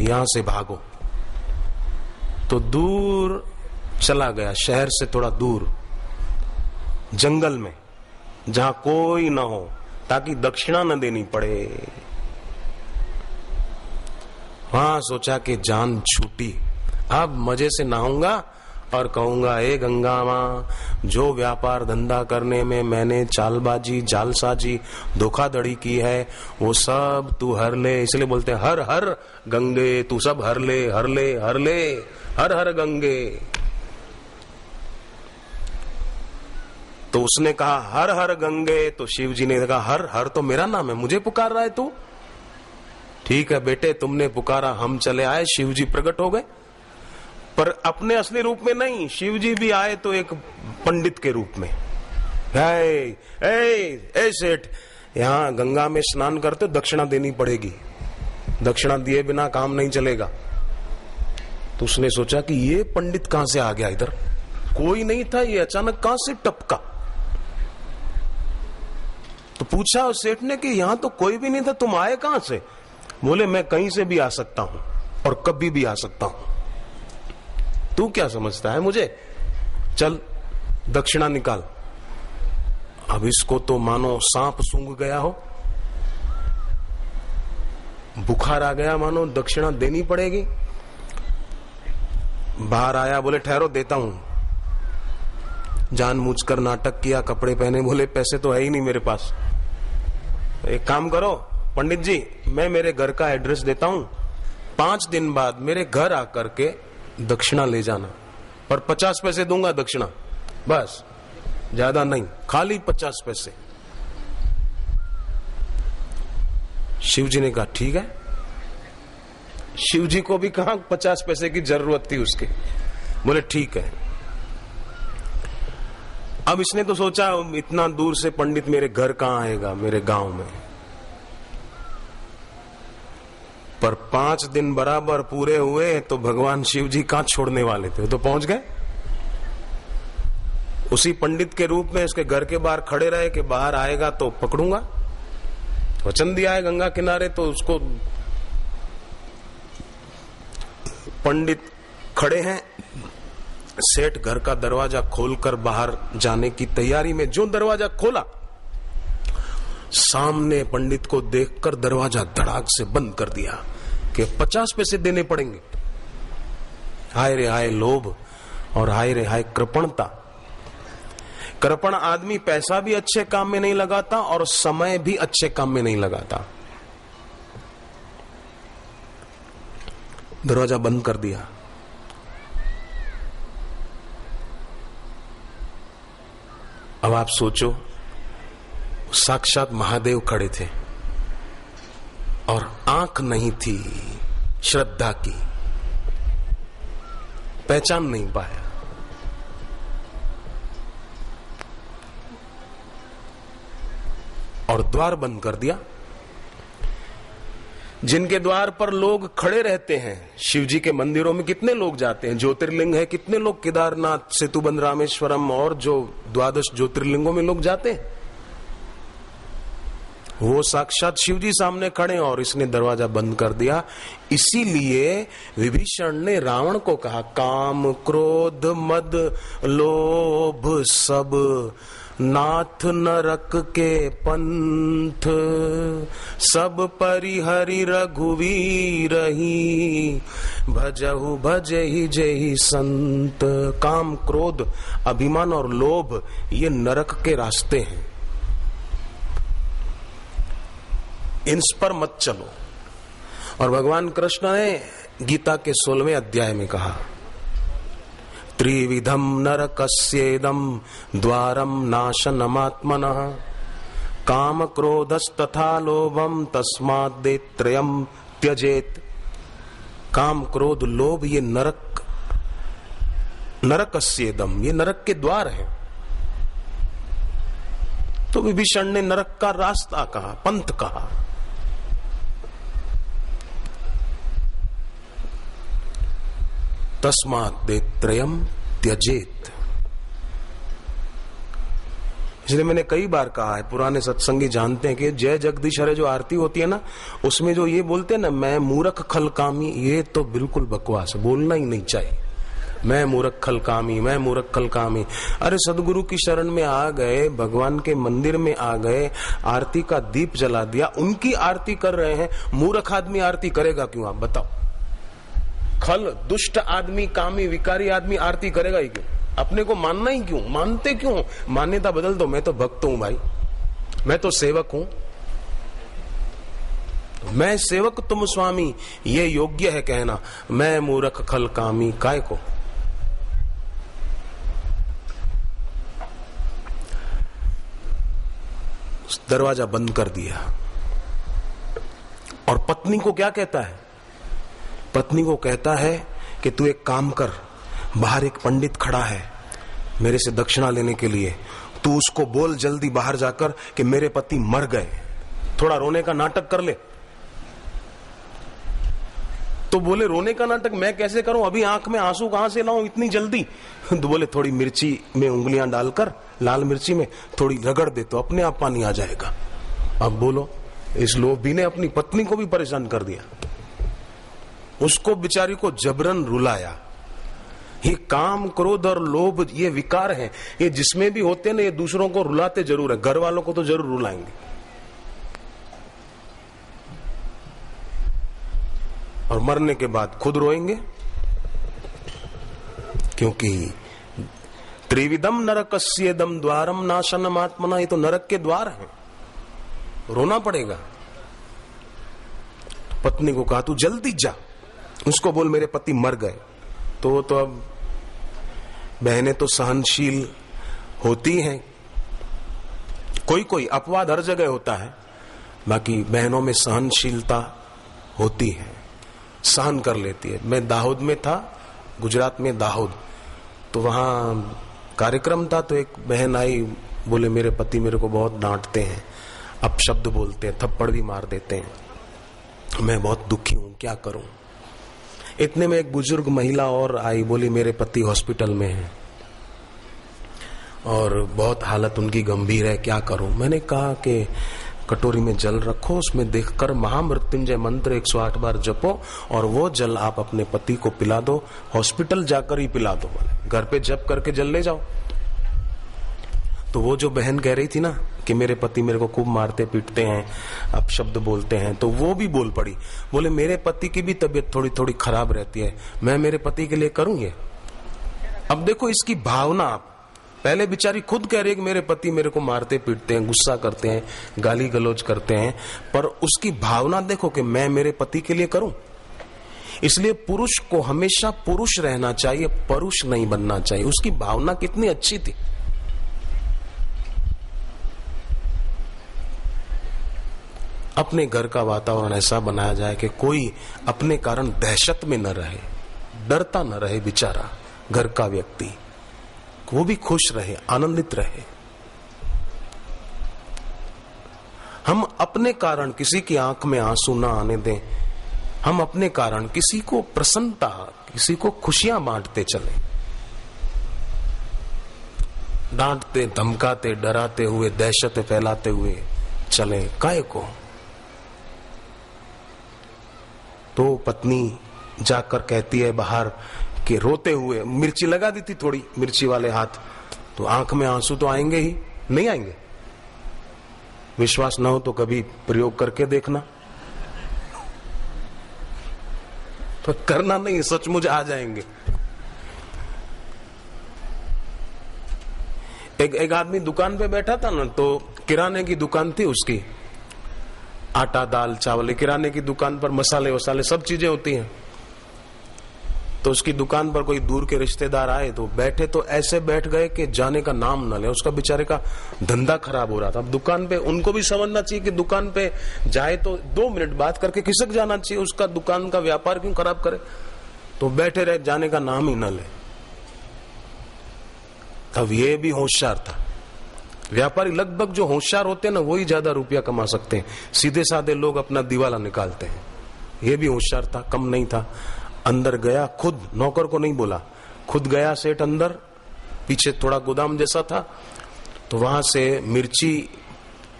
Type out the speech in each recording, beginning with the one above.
यहां से भागो। तो दूर चला गया, शहर से थोड़ा दूर, जंगल में, जहां कोई ना हो, ताकि दक्षिणा न देनी पड़े। वहां सोचा कि जान छूटी, अब मजे से नहाऊंगा और कहूंगा, ए गंगा मां, जो व्यापार धंधा करने में मैंने चालबाजी, जालसाजी, धोखाधड़ी की है, वो सब तू हर ले। इसलिए बोलते हैं हर हर गंगे, तू सब हर ले, हर ले, हर ले, हर हर गंगे। तो उसने कहा हर हर गंगे, तो शिव जी ने कहा हर हर तो मेरा नाम है, मुझे पुकार रहा है तू? ठीक है बेटे, तुमने पुकारा, हम चले आए, शिव जी प्रकट हो गए, पर अपने असली रूप में नहीं। शिव जी भी आए तो एक पंडित के रूप में। ए सेठ, यहां गंगा में स्नान करते दक्षिणा देनी पड़ेगी, दक्षिणा दिए बिना काम नहीं चलेगा। तो उसने सोचा कि ये पंडित कहां से आ गया इधर, कोई नहीं था, ये अचानक कहां से टपका। तो पूछा उस सेठ ने कि यहां तो कोई भी नहीं था, तुम आए कहां से? बोले मैं कहीं से भी आ सकता हूं और कभी भी आ सकता हूं, तू क्या समझता है मुझे? चल दक्षिणा निकाल। अब इसको तो मानो सांप सूंघ गया हो, बुखार आ गया, मानो दक्षिणा देनी पड़ेगी। बाहर आया, बोले ठहरो देता हूं। जानबूझकर नाटक किया, कपड़े पहने, बोले पैसे तो है ही नहीं मेरे पास। एक काम करो पंडित जी, मैं मेरे घर का एड्रेस देता हूं, 5 दिन बाद मेरे घर आकर के दक्षिणा ले जाना, पर 50 पैसे दूंगा दक्षिणा, बस, ज्यादा नहीं, खाली 50 पैसे। शिव जी ने कहा ठीक है। शिव जी को भी कहां 50 पैसे की जरूरत थी उसके, बोले ठीक है। अब इसने तो सोचा इतना दूर से पंडित मेरे घर कहां आएगा, मेरे गांव में। पर 5 दिन बराबर पूरे हुए तो भगवान शिव जी कहां छोड़ने वाले थे, तो पहुंच गए। उसी पंडित के रूप में उसके घर के बाहर खड़े रहे कि बाहर आएगा तो पकड़ूंगा। वचन दिया है गंगा किनारे, तो उसको पंडित खड़े हैं। सेठ घर का दरवाजा खोलकर बाहर जाने की तैयारी में, जो दरवाजा खोला, सामने पंडित को देखकर दरवाजा धड़ाक से बंद कर दिया कि 50 पैसे देने पड़ेंगे। हाय रे हाय लोभ, और हाय रे हाय कृपणता। कृपण आदमी पैसा भी अच्छे काम में नहीं लगाता और समय भी अच्छे काम में नहीं लगाता। दरवाजा बंद कर दिया। अब आप सोचो, साक्षात महादेव खड़े थे और आंख नहीं थी श्रद्धा की, पहचान नहीं पाया। और द्वार बंद कर दिया। जिनके द्वार पर लोग खड़े रहते हैं, शिव जी के मंदिरों में कितने लोग जाते हैं, ज्योतिर्लिंग है, कितने लोग केदारनाथ, सेतुबंध, रामेश्वरम और जो 12 ज्योतिर्लिंगों में लोग जाते हैं, वो साक्षात शिव जी सामने खड़े, और इसने दरवाजा बंद कर दिया। इसीलिए विभीषण ने रावण को कहा, काम क्रोध मद लोभ सब नाथ नरक के पंथ, सब परिहरि रघुवीर ही, भजहु भजहि जेहि संत। काम क्रोध अभिमान और लोभ ये नरक के रास्ते हैं, इन पर मत चलो। और भगवान कृष्ण ने गीता के 16वें अध्याय में कहा, त्रिविधम नरकस्येदम द्वारम नाशनमात्मनः, काम क्रोधस्तथा लोभम तस्माद् त्यजेत। काम क्रोध लोभ ये नरकस्येदम, ये नरक के द्वार हैं। तो विभीषण ने नरक का रास्ता कहा, पंथ कहा। तस्मात् त्रयम त्यजेत। इसलिए मैंने कई बार कहा है, पुराने सत्संगी जानते हैं कि जय जगदीश हरे जो आरती होती है ना, उसमें जो ये बोलते हैं ना, मैं मूर्ख खलकामी, ये तो बिल्कुल बकवास है, बोलना ही नहीं चाहिए। मैं मूर्ख खलकामी, मैं मूर्ख खलकामी। अरे सदगुरु की शरण में आ गए, भगवान के मंदिर में आ गए, आरती का दीप जला दिया, उनकी आरती कर रहे हैं। मूर्ख आदमी आरती करेगा क्यों, आप बताओ? खल दुष्ट आदमी, कामी विकारी आदमी आरती करेगा ही क्यों? अपने को मानना ही क्यों? मानते क्यों? मान्यता बदल दो। मैं तो भक्त हूं भाई, मैं तो सेवक हूं, मैं सेवक तुम स्वामी, ये योग्य है कहना। मैं मूर्ख खल कामी, काय को? दरवाजा बंद कर दिया। और पत्नी को क्या कहता है? पत्नी को कहता है कि तू एक काम कर, बाहर एक पंडित खड़ा है मेरे से दक्षिणा लेने के लिए, तू उसको बोल जल्दी बाहर जाकर कि मेरे पति मर गए, थोड़ा रोने का नाटक कर ले। तो बोले रोने का नाटक मैं कैसे करूं, अभी आंख में आंसू कहां से लाऊं इतनी जल्दी? तो बोले थोड़ी मिर्ची में उंगलियां डालकर, लाल मिर्ची में थोड़ी रगड़ दे तो अपने आप पानी आ जाएगा। अब बोलो, इस लोभी ने अपनी पत्नी को भी परेशान कर दिया, उसको बेचारी को जबरन रुलाया। ये काम, क्रोध और लोभ ये विकार हैं, ये जिसमें भी होते हैं ना, ये दूसरों को रुलाते जरूर है, घर वालों को तो जरूर रुलाएंगे। और मरने के बाद खुद रोएंगे, क्योंकि त्रिविधम नरकस्येदम द्वारम नाशनम आत्मना, ये तो नरक के द्वार हैं, रोना पड़ेगा। पत्नी को कहा तू जल्दी जा, उसको बोल मेरे पति मर गए। तो अब बहनें तो सहनशील होती हैं, कोई कोई अपवाद हर जगह होता है, बाकी बहनों में सहनशीलता होती है, सहन कर लेती है। मैं दाहोद में था, गुजरात में दाहोद, तो वहां कार्यक्रम था, तो एक बहन आई, बोले मेरे पति मेरे को बहुत डांटते हैं, अपशब्द बोलते हैं, थप्पड़ भी मार देते हैं, मैं बहुत दुखी हूं, क्या करूं? इतने में एक बुजुर्ग महिला और आई, बोली मेरे पति हॉस्पिटल में हैं और बहुत हालत उनकी गंभीर है, क्या करूं? मैंने कहा कि कटोरी में जल रखो, उसमें देखकर महामृत्युंजय मंत्र 108 बार जपो और वो जल आप अपने पति को पिला दो, हॉस्पिटल जाकर ही पिला दो, घर पे जप करके जल ले जाओ। तो वो जो बहन कह रही थी ना कि मेरे पति मेरे को खूब मारते पीटते हैं, अपशब्द बोलते हैं, तो वो भी बोल पड़ी, बोले मेरे पति की भी तबीयत थोड़ी थोड़ी खराब रहती है, मैं मेरे पति के लिए करूं ये? अब देखो इसकी भावना, आप पहले बेचारी खुद कह रही है कि मेरे पति मेरे को मारते पीटते हैं, गुस्सा करते हैं, गाली गलौज करते हैं, पर उसकी भावना देखो कि मैं मेरे पति के लिए करूं। इसलिए पुरुष को हमेशा पुरुष रहना चाहिए, परुष नहीं बनना चाहिए। उसकी भावना कितनी अच्छी थी। अपने घर का वातावरण ऐसा बनाया जाए कि कोई अपने कारण दहशत में न रहे, डरता न रहे बेचारा घर का व्यक्ति, वो भी खुश रहे, आनंदित रहे। हम अपने कारण किसी की आंख में आंसू ना आने दें, हम अपने कारण किसी को प्रसन्नता, किसी को खुशियां बांटते चले, डांटते धमकाते डराते हुए दहशत फैलाते हुए चले, काहे को? तो पत्नी जाकर कहती है बाहर कि रोते हुए, मिर्ची लगा दी थी थोड़ी, मिर्ची वाले हाथ, तो आंख में आंसू तो आएंगे ही, नहीं आएंगे? विश्वास ना हो तो कभी प्रयोग करके देखना, तो करना नहीं, सचमुच आ जाएंगे। एक आदमी दुकान पे बैठा था ना, तो किराने की दुकान थी उसकी, आटा दाल चावल, किराने की दुकान पर मसाले वसाले सब चीजें होती हैं। तो उसकी दुकान पर कोई दूर के रिश्तेदार आए, तो बैठे तो ऐसे बैठ गए कि जाने का नाम न ले, उसका बेचारे का धंधा खराब हो रहा था। अब दुकान पे उनको भी समझना चाहिए कि दुकान पे जाए तो 2 मिनट बात करके खिसक जाना चाहिए, उसका दुकान का व्यापार क्यों खराब करे? तो बैठे रहे, जाने का नाम ही न ले। तब ये भी होशियार था। व्यापारी लगभग जो होशियार होते हैं ना, वही ज्यादा रुपया कमा सकते हैं, सीधे साधे लोग अपना दिवाला निकालते हैं। ये भी होशियार था, कम नहीं था। अंदर गया, खुद नौकर को नहीं बोला, खुद गया सेठ अंदर, पीछे थोड़ा गोदाम जैसा था, तो वहां से मिर्ची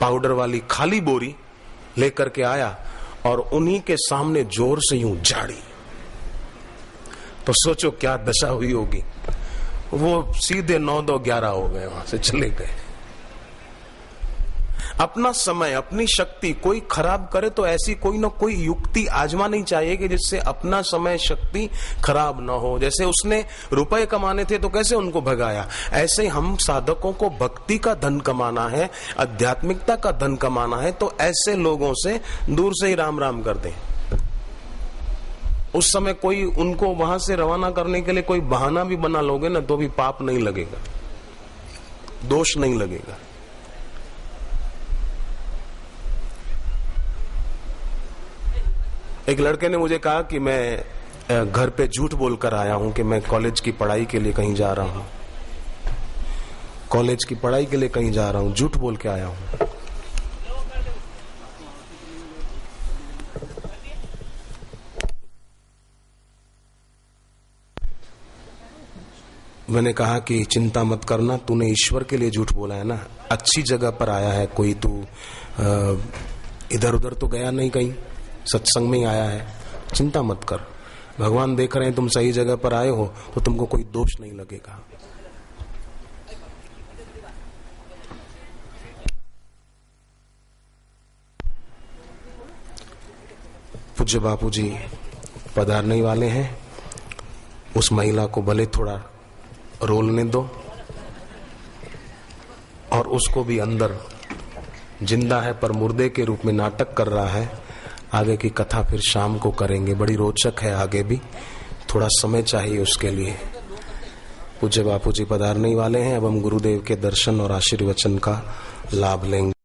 पाउडर वाली खाली बोरी लेकर के आया और उन्हीं के सामने जोर से यूं झाड़ी। तो सोचो क्या दशा हुई होगी। वो सीधे 9, 2, 11 हो गए, वहां से चले गए। अपना समय, अपनी शक्ति कोई खराब करे तो ऐसी कोई ना कोई युक्ति आजमानी चाहिए कि जिससे अपना समय शक्ति खराब ना हो। जैसे उसने रुपए कमाने थे तो कैसे उनको भगाया, ऐसे हम साधकों को भक्ति का धन कमाना है, आध्यात्मिकता का धन कमाना है, तो ऐसे लोगों से दूर से ही राम राम कर दें। उस समय कोई उनको वहां से रवाना करने के लिए कोई बहाना भी बना लोगे ना तो भी पाप नहीं लगेगा, दोष नहीं लगेगा। एक लड़के ने मुझे कहा कि मैं घर पे झूठ बोलकर आया हूं कि मैं कॉलेज की पढ़ाई के लिए कहीं जा रहा हूं, कॉलेज की पढ़ाई के लिए कहीं जा रहा हूं, झूठ बोल के आया हूं। मैंने कहा कि चिंता मत करना, तूने ईश्वर के लिए झूठ बोला है ना, अच्छी जगह पर आया है, कोई तू इधर उधर तो गया नहीं, कहीं सत्संग में ही आया है, चिंता मत कर, भगवान देख रहे हैं तुम सही जगह पर आए हो तो तुमको कोई दोष नहीं लगेगा। पूज्य बापू जी पधारने वाले हैं, उस महिला को भले थोड़ा रोलने दो और उसको भी अंदर जिंदा है पर मुर्दे के रूप में नाटक कर रहा है। आगे की कथा फिर शाम को करेंगे, बड़ी रोचक है, आगे भी थोड़ा समय चाहिए उसके लिए। पूज्य बापू जी पधारने वाले हैं, अब हम गुरुदेव के दर्शन और आशीर्वचन का लाभ लेंगे।